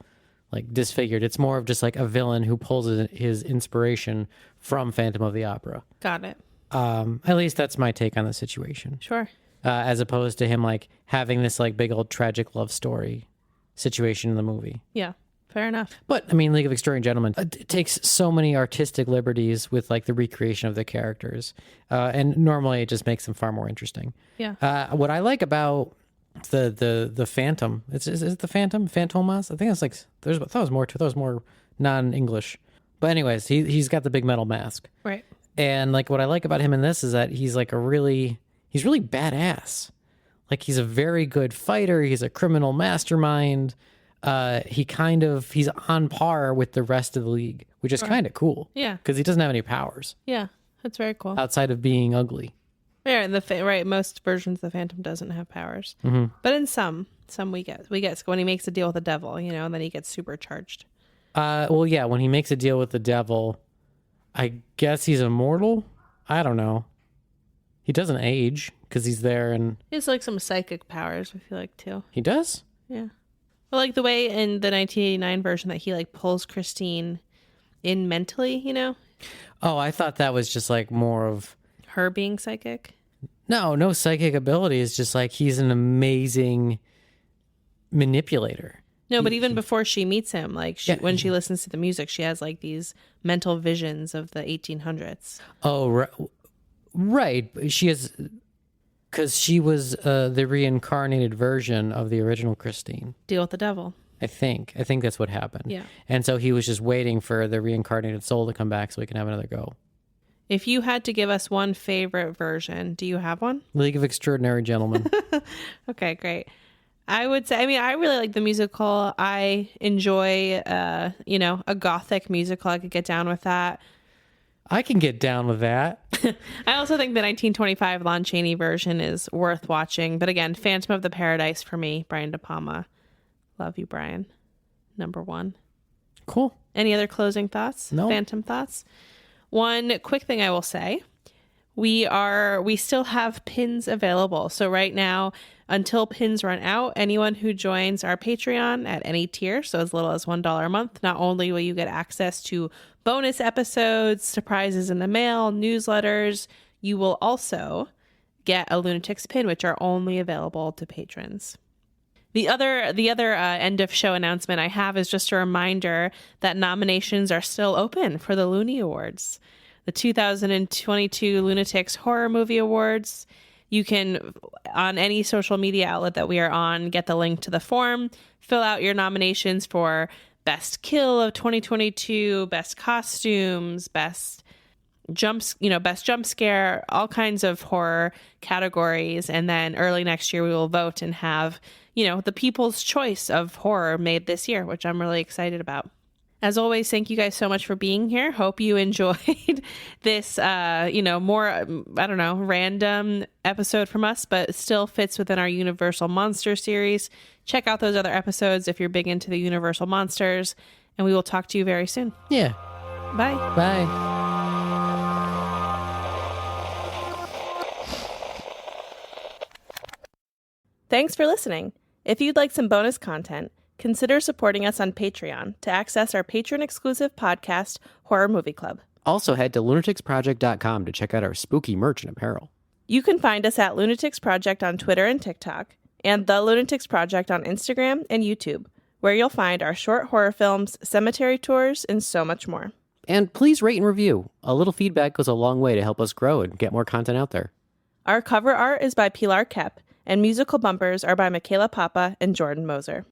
like disfigured. It's more of just like a villain who pulls his inspiration from Phantom of the Opera. Got it. At least that's my take on the situation. Sure. As opposed to him like having this like big old tragic love story situation in the movie. Yeah, fair enough. But League of Extraordinary Gentlemen it takes so many artistic liberties with like the recreation of the characters, and normally it just makes them far more interesting. Yeah. What I like about the Phantom, is it the Phantom? Fantomas? I think it's like I thought it was more. That was more non-English. But anyways, he's got the big metal mask. Right. And like what I like about him in this is that he's really badass. Like he's a very good fighter. He's a criminal mastermind. He's on par with the rest of the league, which is kind of cool. Yeah. Because he doesn't have any powers. Yeah, that's very cool. Outside of being ugly. Yeah, right. Most versions of the Phantom doesn't have powers, but in some we get when he makes a deal with the devil, you know, and then he gets supercharged. Well, yeah, when he makes a deal with the devil, I guess he's immortal. I don't know. He doesn't age because he's there, and he has like some psychic powers. I feel like too. He does. Yeah. Well, like the way in the 1989 version that he like pulls Christine in mentally, you know. Oh, I thought that was just like more of her being psychic. No psychic ability. Is just like he's an amazing manipulator. No, but even before she meets him, like when she listens to the music, she has like these mental visions of the 1800s. Oh, right. She has, because she was the reincarnated version of the original Christine. Deal with the devil. I think that's what happened. Yeah. And so he was just waiting for the reincarnated soul to come back so he can have another go. If you had to give us one favorite version, do you have one? League of Extraordinary Gentlemen. Okay, great. I would say, I really like the musical. I enjoy, a gothic musical. I could get down with that. I can get down with that. I also think the 1925 Lon Chaney version is worth watching. But again, Phantom of the Paradise for me, Brian De Palma. Love you, Brian. Number one. Cool. Any other closing thoughts? No. Phantom thoughts? One quick thing I will say. We still have pins available. So right now, until pins run out, anyone who joins our Patreon at any tier, so as little as $1 a month, not only will you get access to bonus episodes, surprises in the mail, newsletters, you will also get a Lunatics pin, which are only available to patrons. The other end of show announcement I have is just a reminder that nominations are still open for the Looney Awards, the 2022 Lunatics Horror Movie Awards. You can, on any social media outlet that we are on, get the link to the form, fill out your nominations for Best Kill of 2022, Best Costumes, Best jump scare, all kinds of horror categories. And then early next year, we will vote and have, the people's choice of horror made this year, which I'm really excited about. As always, thank you guys so much for being here. Hope you enjoyed this, more, random episode from us, but it still fits within our Universal Monster series. Check out those other episodes if you're big into the Universal Monsters, and we will talk to you very soon. Yeah. Bye. Bye. Thanks for listening. If you'd like some bonus content, consider supporting us on Patreon to access our patron-exclusive podcast, Horror Movie Club. Also, head to lunaticsproject.com to check out our spooky merch and apparel. You can find us at Lunatics Project on Twitter and TikTok, and The Lunatics Project on Instagram and YouTube, where you'll find our short horror films, cemetery tours, and so much more. And please rate and review. A little feedback goes a long way to help us grow and get more content out there. Our cover art is by Pilar Kep, and musical bumpers are by Michaela Papa and Jordan Moser.